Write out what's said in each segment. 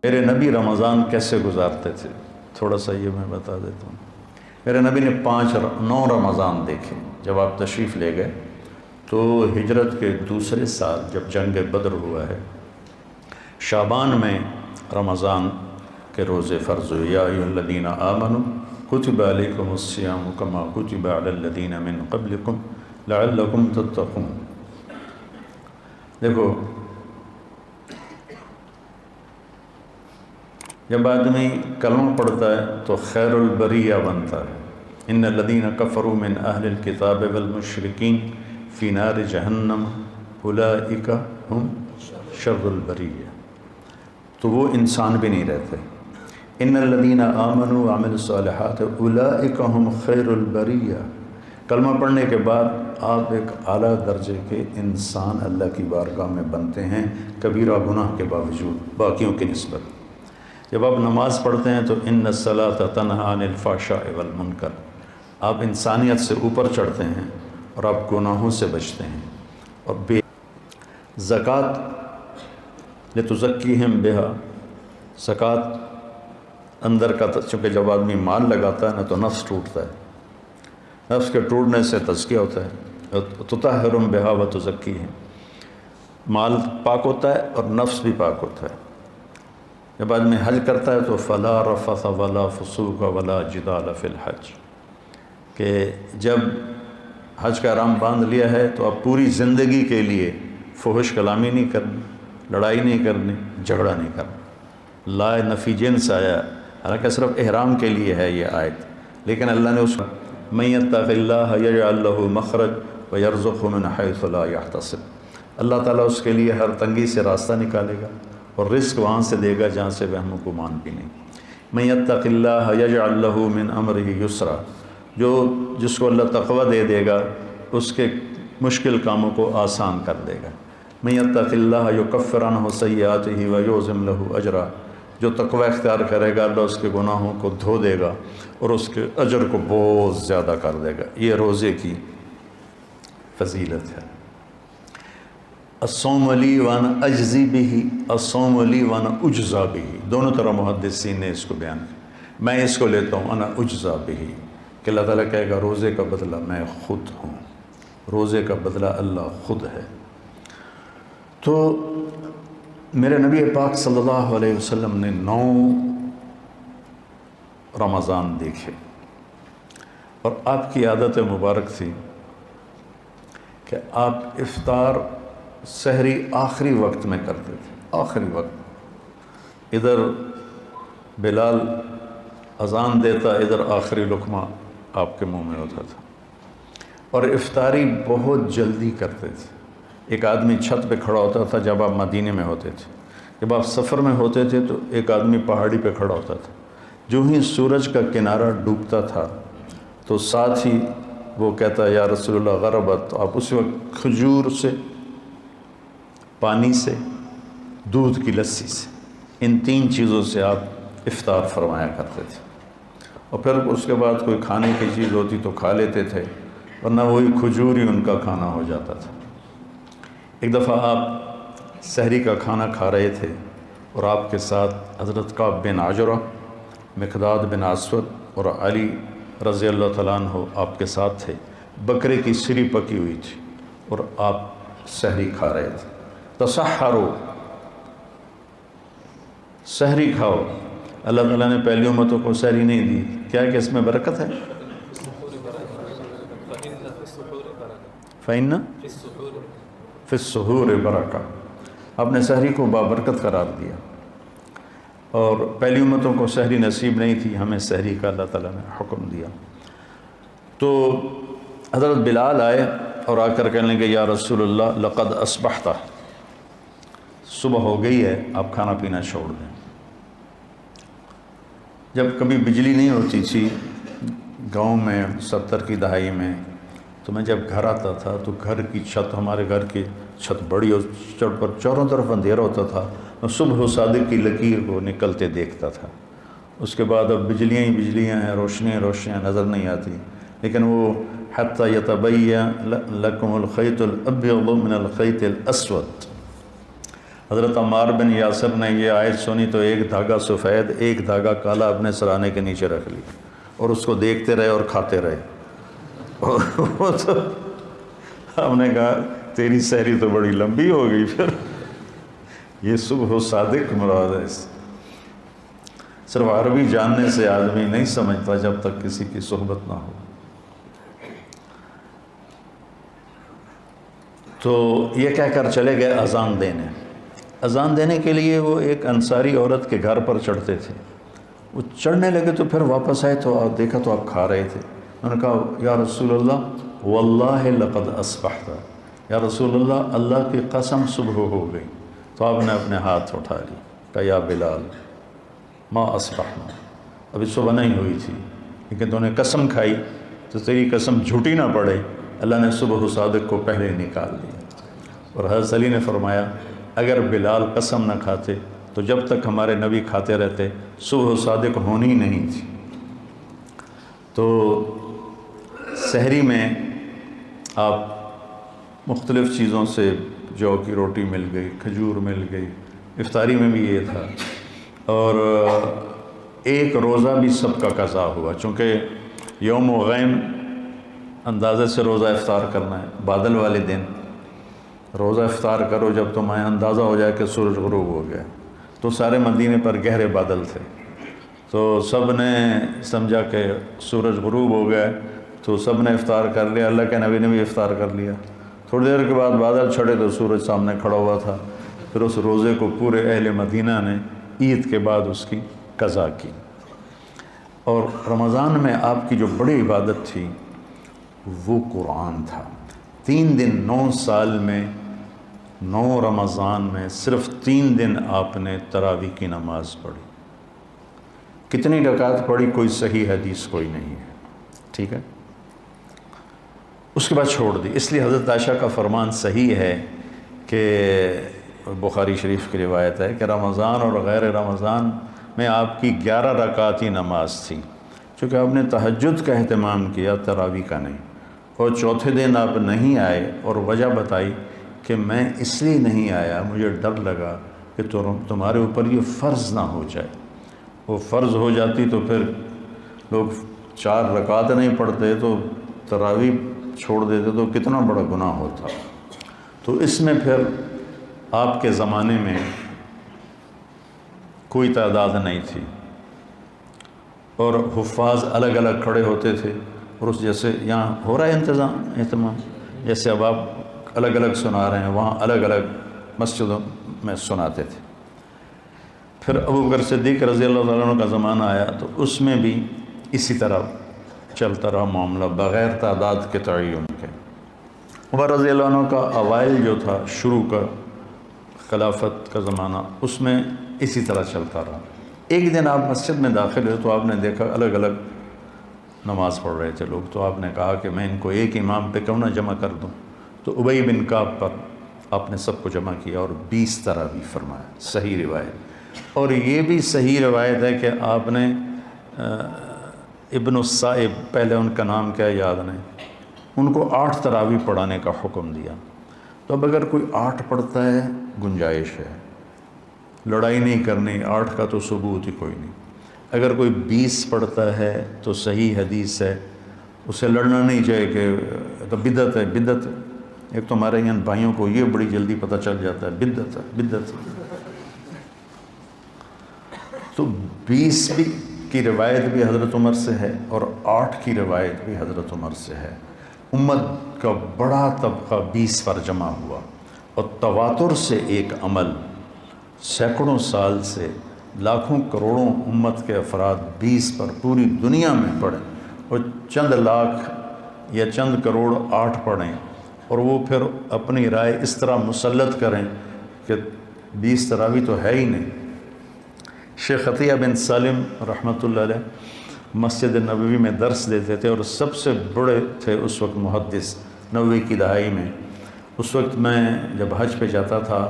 میرے نبی رمضان کیسے گزارتے تھے، تھوڑا سا یہ میں بتا دیتا ہوں۔ میرے نبی نے 9 رمضان دیکھے۔ جب آپ تشریف لے گئے تو ہجرت کے دوسرے سال جب جنگ بدر ہوا ہے، شعبان میں رمضان کے روزے فرض ہوئے۔ یا ایھا الذین آمنوا کتب علیکم الصیام کما کتب علی الذین من قبلکم لعلکم تتقون۔ دیکھو، جب آدمی کلمہ پڑھتا ہے تو خیر البریہ بنتا ہے۔ ان الذین کفروا من اہل الکتاب والمشرکین فی نار جہنم اولئک ہم شر البریہ، تو وہ انسان بھی نہیں رہتے۔ ان الذین آمنوا وعملوا الصالحات اولئک ہم خیر البریہ، کلمہ پڑھنے کے بعد آپ ایک اعلیٰ درجے کے انسان اللہ کی بارگاہ میں بنتے ہیں، کبیرہ گناہ کے باوجود باقیوں کی نسبت۔ جب آپ نماز پڑھتے ہیں تو ان الصلاۃ تنہی عن الفحشاء والمنکر، آپ انسانیت سے اوپر چڑھتے ہیں اور آپ گناہوں سے بچتے ہیں۔ اور زکوٰۃ لتزکیہم بہا، زکوٰۃ اندر کا، چونکہ جب آدمی مال لگاتا ہے نا تو نفس ٹوٹتا ہے، نفس کے ٹوٹنے سے تزکیہ ہوتا ہے۔ تطہرہم بہا وتزکیہم، مال پاک ہوتا ہے اور نفس بھی پاک ہوتا ہے۔ جب آدمی حج کرتا ہے تو فلا رفث ولا فسوق ولا جدال فی الحج، کہ جب حج کا احرام باندھ لیا ہے تو آپ پوری زندگی کے لیے فحش کلامی نہیں کرنی، لڑائی نہیں کرنی، جھگڑا نہیں کرنا۔ لا نفی جنس آیا، حالانکہ صرف احرام کے لیے ہے یہ آیت، لیکن اللہ نے اس من یتق اللہ یجعل لہ مخرج ویرزقہ من حیث لا یحتسب، اللہ تعالیٰ اس کے لیے ہر تنگی سے راستہ نکالے گا اور رزق وہاں سے دے گا جہاں سے وہم و گمان بھی نہیں۔ من یتق اللہ یجعل لہ من امرہ یسرا، جس کو اللہ تقوی دے گا اس کے مشکل کاموں کو آسان کر دے گا۔ من یتق اللہ یکفر عنہ سیئاتہ ویعظم لہ اجرا، جو تقوی اختیار کرے گا اللہ اس کے گناہوں کو دھو دے گا اور اس کے اجر کو بہت زیادہ کر دے گا۔ یہ روزے کی فضیلت ہے۔ الصوم لی وانا اجزی بہ، الصوم لی وانا اجزا بہ، دونوں طرح محدثین نے اس کو بیان کیا۔ میں اس کو لیتا ہوں انا اجزا بہ، کہ اللہ تعالیٰ کہے گا روزے کا بدلہ میں خود ہوں، روزے کا بدلہ اللہ خود ہے۔ تو میرے نبی پاک صلی اللہ علیہ وسلم نے 9 رمضان دیکھے، اور آپ کی عادت مبارک تھی کہ آپ افطار سحری آخری وقت میں کرتے تھے، آخری وقت، ادھر بلال اذان دیتا، ادھر آخری لقمہ آپ کے منہ میں ہوتا تھا، اور افطاری بہت جلدی کرتے تھے۔ ایک آدمی چھت پہ کھڑا ہوتا تھا جب آپ مدینے میں ہوتے تھے، جب آپ سفر میں ہوتے تھے تو ایک آدمی پہاڑی پہ کھڑا ہوتا تھا، جو ہی سورج کا کنارہ ڈوبتا تھا تو ساتھ ہی وہ کہتا یا رسول اللہ غربت، تو آپ اس وقت کھجور سے، پانی سے، دودھ کی لسی سے، ان 3 چیزوں سے آپ افطار فرمایا کرتے تھے، اور پھر اس کے بعد کوئی کھانے کی چیز ہوتی تو کھا لیتے تھے، ورنہ وہی کھجور ہی ان کا کھانا ہو جاتا تھا۔ ایک دفعہ آپ سحری کا کھانا کھا رہے تھے اور آپ کے ساتھ حضرت کعب بن عجرہ، مقداد بن اسود اور علی رضی اللہ تعالیٰ عنہ آپ کے ساتھ تھے۔ بکرے کی سری پکی ہوئی تھی اور آپ سحری کھا رہے تھے۔ تسحروا، سحری کھاؤ، اللہ تعالیٰ نے پہلی امتوں کو سحری نہیں دی، کیا کہ اس میں برکت ہے؟ فَإِنَّ فِي السُّحُورِ برکہ، آپ نے سحری کو بابرکت قرار دیا، اور پہلی امتوں کو سحری نصیب نہیں تھی، ہمیں سحری کا اللہ تعالیٰ نے حکم دیا۔ تو حضرت بلال آئے اور آ کر کہنے لگے یا رسول اللہ لقد اصبحت، صبح ہو گئی ہے، آپ کھانا پینا چھوڑ دیں۔ جب کبھی بجلی نہیں ہوتی تھی گاؤں میں 70 کی دہائی میں، تو میں جب گھر آتا تھا تو گھر کی چھت، ہمارے گھر کی چھت بڑی اور چھت پر چاروں طرف اندھیرا ہوتا تھا، میں صبح و صادق کی لکیر کو نکلتے دیکھتا تھا۔ اس کے بعد اب بجلیاں ہی بجلیاں ہیں، روشنیاں روشنیاں نظر نہیں آتی، لیکن وہ حتی یتبین لکم الخیط الابیض من الخیط الاسود، حضرت عمار بن یاسر نے یہ آیت سنی تو ایک دھاگا سفید ایک دھاگا کالا اپنے سرانے کے نیچے رکھ لی اور اس کو دیکھتے رہے اور کھاتے رہے. اور وہ تو ہم نے کہا تیری سحری تو بڑی لمبی ہو گئی. پھر یہ صبح صادق مراد ہے. صرف عربی جاننے سے آدمی نہیں سمجھتا جب تک کسی کی صحبت نہ ہو. تو یہ کہہ کر چلے گئے اذان دینے. اذان دینے کے لیے وہ ایک انصاری عورت کے گھر پر چڑھتے تھے. وہ چڑھنے لگے تو پھر واپس آئے تو دیکھا تو آپ کھا رہے تھے. انہوں نے کہا یا رسول اللہ واللہ لقد اصبحت، یا رسول اللہ اللہ کی قسم صبح ہو گئی. تو آپ نے اپنے ہاتھ اٹھا لی. کہا یا بلال ما اصبحنا، ابھی صبح نہیں ہوئی تھی لیکن تو نے قسم کھائی تو تیری قسم جھوٹی نہ پڑے. اللہ نے صبح صادق کو پہلے نکال دیا. اور حضرت علی نے فرمایا اگر بلال قسم نہ کھاتے تو جب تک ہمارے نبی کھاتے رہتے صبح صادق ہونی نہیں تھی. تو سحری میں آپ مختلف چیزوں سے جو کی روٹی مل گئی، کھجور مل گئی. افطاری میں بھی یہ تھا. اور ایک روزہ بھی سب کا قضا ہوا چونکہ یوم غیم اندازے سے روزہ افطار کرنا ہے. بادل والے دن روزہ افطار کرو جب تمہیں اندازہ ہو جائے کہ سورج غروب ہو گیا. تو سارے مدینے پر گہرے بادل تھے تو سب نے سمجھا کہ سورج غروب ہو گیا تو سب نے افطار کر لیا. اللہ کے نبی نے بھی افطار کر لیا. تھوڑی دیر کے بعد بادل چھڑے تو سورج سامنے کھڑا ہوا تھا. پھر اس روزے کو پورے اہل مدینہ نے عید کے بعد اس کی قضا کی. اور رمضان میں آپ کی جو بڑی عبادت تھی وہ قرآن تھا. 3 دن 9 سال میں 9 رمضان میں صرف 3 دن آپ نے تراویح کی نماز پڑھی. کتنی رکعت پڑھی کوئی صحیح حدیث کوئی نہیں ہے. ٹھیک ہے. اس کے بعد چھوڑ دی. اس لیے حضرت عائشہ کا فرمان صحیح ہے کہ بخاری شریف کی روایت ہے کہ رمضان اور غیر رمضان میں آپ کی 11 رکعتی نماز تھی چونکہ آپ نے تہجد کا اہتمام کیا تراویح کا نہیں. اور چوتھے دن آپ نہیں آئے اور وجہ بتائی کہ میں اس لیے نہیں آیا مجھے ڈر لگا کہ تمہارے اوپر یہ فرض نہ ہو جائے. وہ فرض ہو جاتی تو پھر لوگ 4 رکعت نہیں پڑھتے تو تراویح چھوڑ دیتے تو کتنا بڑا گناہ ہوتا. تو اس میں پھر آپ کے زمانے میں کوئی تعداد نہیں تھی اور حفاظ الگ الگ کھڑے ہوتے تھے. اور اس جیسے یہاں ہو رہا ہے اہتمام جیسے اب آپ الگ الگ سنا رہے ہیں وہاں الگ الگ مسجدوں میں سناتے تھے. پھر ابو بکر صدیق رضی اللہ تعالیٰ عنہ کا زمانہ آیا تو اس میں بھی اسی طرح چلتا رہا معاملہ بغیر تعداد کے تعین کے. عمر رضی اللہ عنہ کا اوائل جو تھا شروع کا خلافت کا زمانہ اس میں اسی طرح چلتا رہا. ایک دن آپ مسجد میں داخل ہوئے تو آپ نے دیکھا الگ الگ نماز پڑھ رہے تھے لوگ. تو آپ نے کہا کہ میں ان کو ایک امام پہ کیوں نہ جمع کر دوں. تو ابی بن کعب پر آپ نے سب کو جمع کیا اور 20 تراویح فرمایا. صحیح روایت. اور یہ بھی صحیح روایت ہے کہ آپ نے ابن الصائب پہلے ان کا نام کیا یاد نہیں ان کو 8 تراویح پڑھانے کا حکم دیا. تو اب اگر کوئی 8 پڑھتا ہے گنجائش ہے لڑائی نہیں کرنی. 8 کا تو ثبوت ہی کوئی نہیں. اگر کوئی 20 پڑھتا ہے تو صحیح حدیث ہے اسے لڑنا نہیں چاہیے کہ تو بدعت ہے. بدعت ایک تو ہمارے یہاں بھائیوں کو یہ بڑی جلدی پتہ چل جاتا ہے بدعت ہے بدعت. تو 20 بھی کی روایت بھی حضرت عمر سے ہے اور 8 کی روایت بھی حضرت عمر سے ہے. امت کا بڑا طبقہ 20 پر جمع ہوا اور تواتر سے ایک عمل سینکڑوں سال سے لاکھوں کروڑوں امت کے افراد 20 پر پوری دنیا میں پڑھیں اور چند لاکھ یا چند کروڑ 8 پڑھیں اور وہ پھر اپنی رائے اس طرح مسلط کریں کہ 20 تراویح تو ہے ہی نہیں. شیخ عطیہ بن سالم رحمۃ اللہ علیہ مسجد نبوی میں درس دیتے تھے اور سب سے بڑے تھے اس وقت محدث 90 کی دہائی میں. اس وقت میں جب حج پہ جاتا تھا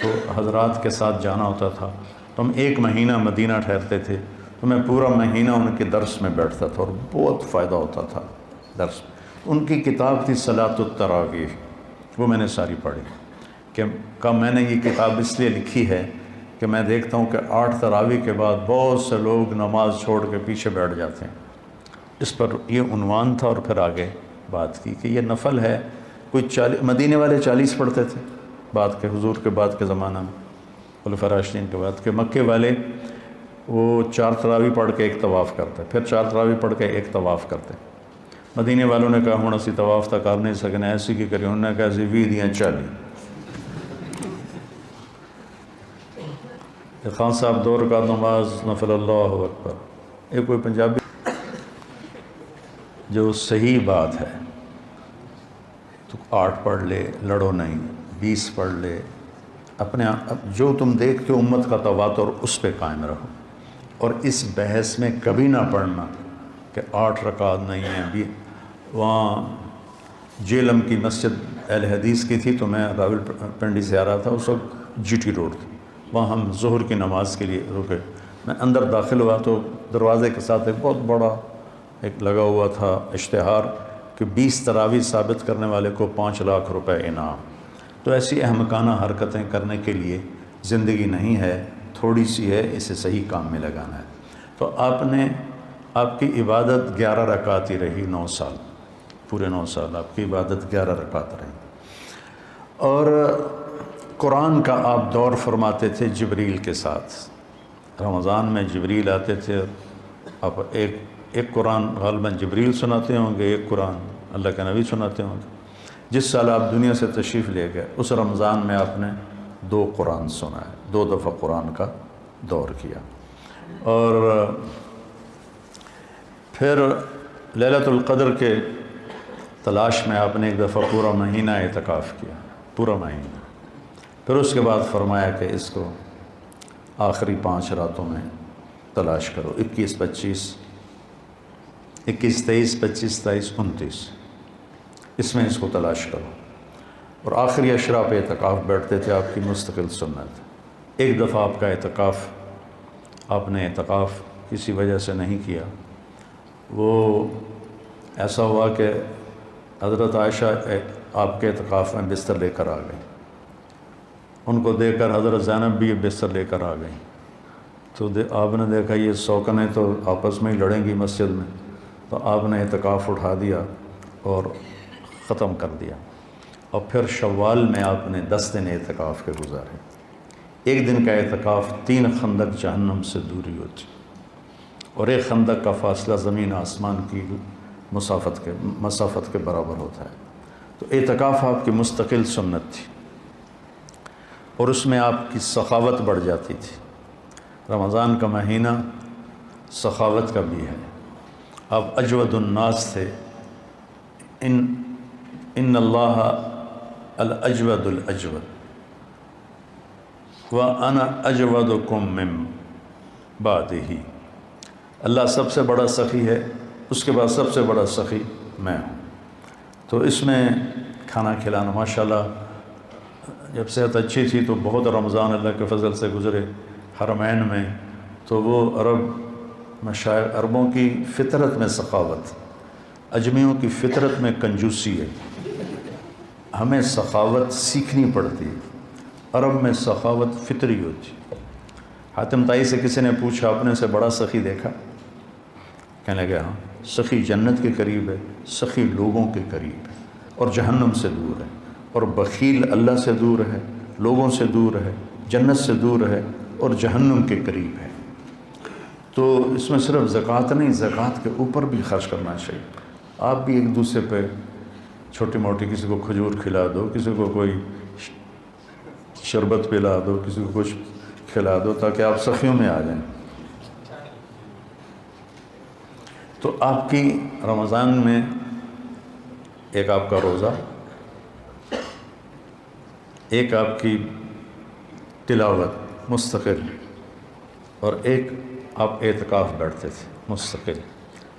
تو حضرات کے ساتھ جانا ہوتا تھا تو ہم 1 مہینہ مدینہ ٹھہرتے تھے تو میں پورا مہینہ ان کے درس میں بیٹھتا تھا اور بہت فائدہ ہوتا تھا درس. ان کی کتاب تھی صلاۃ التراویح وہ میں نے ساری پڑھی کہ میں نے یہ کتاب اس لیے لکھی ہے کہ میں دیکھتا ہوں کہ 8 تراویح کے بعد بہت سے لوگ نماز چھوڑ کے پیچھے بیٹھ جاتے ہیں۔ اس پر یہ عنوان تھا، اور پھر آگے بات کی کہ یہ نفل ہے۔ کوئی مدینے والے 40 پڑھتے تھے بعد کے، حضور کے بعد کے زمانہ میں، خلفاء راشدین کے بعد کے۔ مکے والے وہ 4 تراویح پڑھ کے ایک طواف کرتے، پھر 4 تراویح پڑھ کے ایک طواف کرتے۔ مدینے والوں نے کہا ہوں اسی طواف تک کر نہیں سکنے، ایسی کی کری، انہوں نے کہا اسی 20 دیاں 40۔ خان صاحب 2 رکعت نماز نفل، اللہ اکبر۔ ایک کوئی پنجابی جو صحیح بات ہے تو 8 پڑھ لے، لڑو نہیں، 20 پڑھ لے، اپنے جو تم دیکھتے ہو امت کا تواتر اس پہ قائم رہو، اور اس بحث میں کبھی نہ پڑھنا کہ 8 رکعت نہیں ہیں۔ وہاں جیلم کی مسجد اہل حدیث کی تھی، تو میں راول پنڈی سے آ رہا تھا، اس وقت جی ٹی روڈ تھی، وہاں ہم ظہر کی نماز کے لیے رکے۔ میں اندر داخل ہوا تو دروازے کے ساتھ ایک بہت بڑا ایک لگا ہوا تھا اشتہار کہ 20 تراویح ثابت کرنے والے کو 5 لاکھ روپے انعام۔ تو ایسی احمقانہ حرکتیں کرنے کے لیے زندگی نہیں ہے، تھوڑی سی ہے، اسے صحیح کام میں لگانا ہے۔ تو آپ کی عبادت 11 رکعت ہی رہی، 9 سال، پورے 9 سال آپ کی عبادت 11 رکعت رہی۔ اور قرآن کا آپ دور فرماتے تھے جبریل کے ساتھ۔ رمضان میں جبریل آتے تھے، آپ ایک قرآن غالباً جبریل سناتے ہوں گے، ایک قرآن اللہ کے نبی سناتے ہوں گے۔ جس سال آپ دنیا سے تشریف لے گئے اس رمضان میں آپ نے 2 قرآن سنائے، 2 دفعہ قرآن کا دور کیا۔ اور پھر لیلۃ القدر کے تلاش میں آپ نے ایک دفعہ پورا مہینہ اعتکاف کیا، پورا مہینہ۔ پھر اس کے بعد فرمایا کہ اس کو آخری 5 راتوں میں تلاش کرو، 21، 25، 21، 23، 25، 27، 29، اس میں اس کو تلاش کرو۔ اور آخری اشراء پہ اعتکاف بیٹھتے تھے، آپ کی مستقل سنت۔ ایک دفعہ آپ کا آپ نے اعتکاف کسی وجہ سے نہیں کیا، وہ ایسا ہوا کہ حضرت عائشہ آپ کے اعتکاف میں بستر لے کر آ گئی، ان کو دیکھ کر حضرت زینب بھی یہ بستر لے کر آ گئی، تو آپ نے دیکھا یہ سوکنے تو آپس میں ہی لڑیں گی مسجد میں، تو آپ نے اعتکاف اٹھا دیا اور ختم کر دیا۔ اور پھر شوال میں آپ نے 10 دن اعتکاف کے گزارے۔ ایک دن کا اعتکاف 3 خندق جہنم سے دوری ہوتی، اور ایک خندق کا فاصلہ زمین آسمان کی مسافت کے برابر ہوتا ہے۔ تو اعتکاف آپ کی مستقل سنت تھی، اور اس میں آپ کی سخاوت بڑھ جاتی تھی۔ رمضان کا مہینہ سخاوت کا بھی ہے، آپ اجود الناس تھے۔ ان اللہ الاجود الاجود وانا اجودکم من بعدہ، اللہ سب سے بڑا سخی ہے، اس کے بعد سب سے بڑا سخی میں ہوں۔ تو اس میں کھانا کھلانا ماشاءاللہ، جب صحت اچھی تھی تو بہت رمضان اللہ کے فضل سے گزرے حرمین میں، تو وہ عربوں کی فطرت میں سخاوت، اجمیوں کی فطرت میں کنجوسی ہے، ہمیں سخاوت سیکھنی پڑتی ہے، عرب میں سخاوت فطری ہوتی۔ حاتم طائی سے کسی نے پوچھا اپنے سے بڑا سخی دیکھا؟ کہنے لگا ہاں، سخی جنت کے قریب ہے، سخی لوگوں کے قریب ہے، اور جہنم سے دور ہے، اور بخیل اللہ سے دور ہے، لوگوں سے دور ہے، جنت سے دور ہے، اور جہنم کے قریب ہے۔ تو اس میں صرف زکوٰۃ نہیں، زکوٰۃ کے اوپر بھی خرچ کرنا چاہیے۔ آپ بھی ایک دوسرے پہ چھوٹی موٹی، کسی کو کھجور کھلا دو، کسی کو کوئی شربت پلا دو، کسی کو کچھ کھلا دو، تاکہ آپ سخیوں میں آ جائیں۔ تو آپ کی رمضان میں ایک آپ کا روزہ، ایک آپ کی تلاوت مستقل، اور ایک آپ اعتکاف بیٹھتے تھے مستقل۔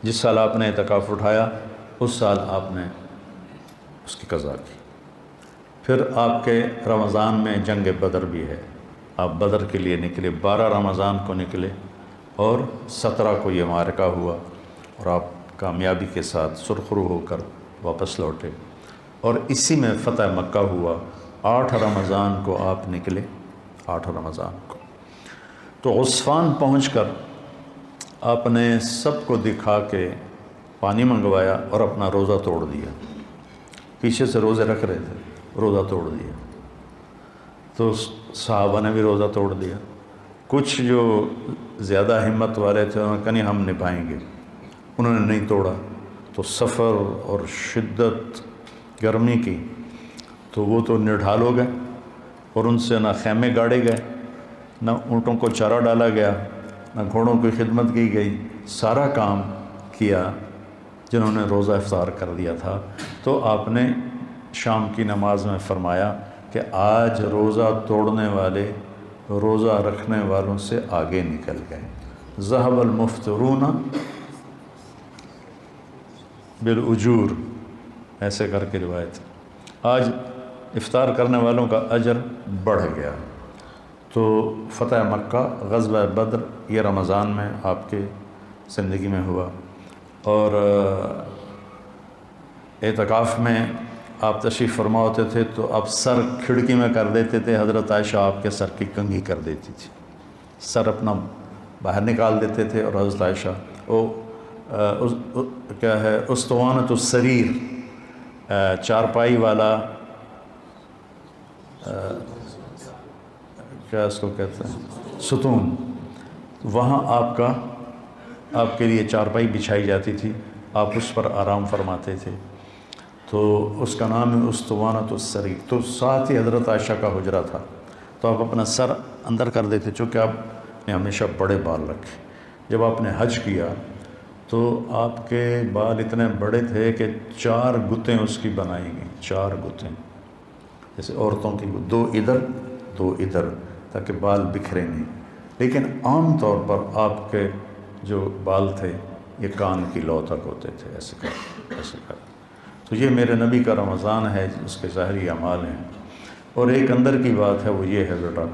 جس سال آپ نے اعتکاف اٹھایا اس سال آپ نے اس کی قضا کی۔ پھر آپ کے رمضان میں جنگ بدر بھی ہے، آپ بدر کے لیے نکلے، 12 رمضان کو نکلے، اور 17 کو یہ معرکہ ہوا، اور آپ کامیابی کے ساتھ سرخرو ہو کر واپس لوٹے، اور اسی میں فتح مکہ ہوا، 8 رمضان کو آپ نکلے، 8 رمضان کو، تو عصفان پہنچ کر آپ نے سب کو دکھا کے پانی منگوایا اور اپنا روزہ توڑ دیا۔ پیچھے سے روزے رکھ رہے تھے، روزہ توڑ دیا، تو صحابہ نے بھی روزہ توڑ دیا۔ کچھ جو زیادہ ہمت والے تھے انہوں نے کہا نہیں ہم نبھائیں گے، انہوں نے نہیں توڑا، تو سفر اور شدت گرمی کی تو وہ تو نڈھال ہو گئے، اور ان سے نہ خیمے گاڑے گئے، نہ اونٹوں کو چارہ ڈالا گیا، نہ گھوڑوں کی خدمت کی گئی، سارا کام کیا جنہوں نے روزہ افطار کر دیا تھا۔ تو آپ نے شام کی نماز میں فرمایا کہ آج روزہ توڑنے والے روزہ رکھنے والوں سے آگے نکل گئے، ذہب المفطرون بالاجور، ایسے کر کے روایت، آج افطار کرنے والوں کا اجر بڑھ گیا۔ تو فتح مکہ، غزوہ بدر، یہ رمضان میں آپ کے زندگی میں ہوا، اور اعتکاف میں آپ تشریف فرما ہوتے تھے تو آپ سر کھڑکی میں کر دیتے تھے، حضرت عائشہ آپ کے سر کی کنگھی کر دیتی تھی، سر اپنا باہر نکال دیتے تھے، اور حضرت عائشہ کیا ہے اسطوانۃ السریر، چارپائی والا، کیا اس کو کہتے ہیں، ستون، وہاں آپ کے لیے چارپائی بچھائی جاتی تھی، آپ اس پر آرام فرماتے تھے، تو اس کا نام ہے اسطوانۃ السریر۔ تو ساتھ ہی حضرت عائشہ کا حجرہ تھا، تو آپ اپنا سر اندر کر دیتے، چونکہ آپ نے ہمیشہ بڑے بال رکھے۔ جب آپ نے حج کیا تو آپ کے بال اتنے بڑے تھے کہ 4 گتیں اس کی بنائی گئیں، 4 گتیں، جیسے عورتوں کی 2 ادھر 2 ادھر، تاکہ بال بکھرے نہیں۔ لیکن عام طور پر آپ کے جو بال تھے یہ کان کی لو تک ہوتے تھے، ایسے کر۔ تو یہ میرے نبی کا رمضان ہے، اس کے ظاہری اعمال ہیں۔ اور ایک اندر کی بات ہے، وہ یہ ہے بیٹا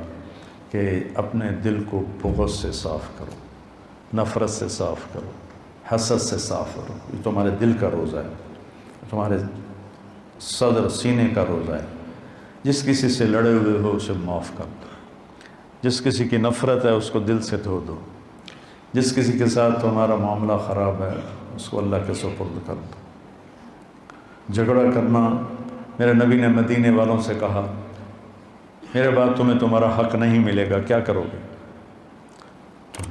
کہ اپنے دل کو بغض سے صاف کرو، نفرت سے صاف کرو، حسد سے صاف کرو۔ یہ تمہارے دل کا روزہ ہے، تمہارے صدر سینے کا روزہ ہے۔ جس کسی سے لڑے ہوئے ہو اسے معاف کر دو، جس کسی کی نفرت ہے اس کو دل سے دھو دو، جس کسی کے ساتھ تمہارا معاملہ خراب ہے اس کو اللہ کے سپرد کر دو۔ جھگڑا کرنا، میرے نبی نے مدینے والوں سے کہا میرے بعد تمہیں تمہارا حق نہیں ملے گا، کیا کرو گے؟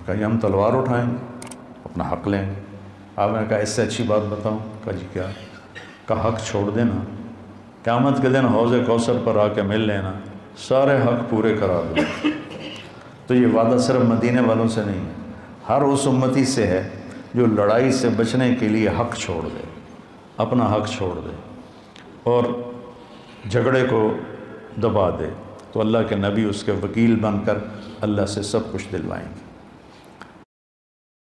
کہا ہم تلوار اٹھائیں گے، اپنا حق لیں گے۔ آپ نے کہا اس سے اچھی بات بتاؤں؟ کہا جی کیا؟ کہا حق چھوڑ دینا، قیامت کے دن حوض کوثر پر آ کے مل لینا، سارے حق پورے کرا دو۔ تو یہ وعدہ صرف مدینے والوں سے نہیں ہے، ہر اس امتی سے ہے جو لڑائی سے بچنے کے لیے حق چھوڑ دے، اپنا حق چھوڑ دے اور جھگڑے کو دبا دے، تو اللہ کے نبی اس کے وکیل بن کر اللہ سے سب کچھ دلوائیں گے۔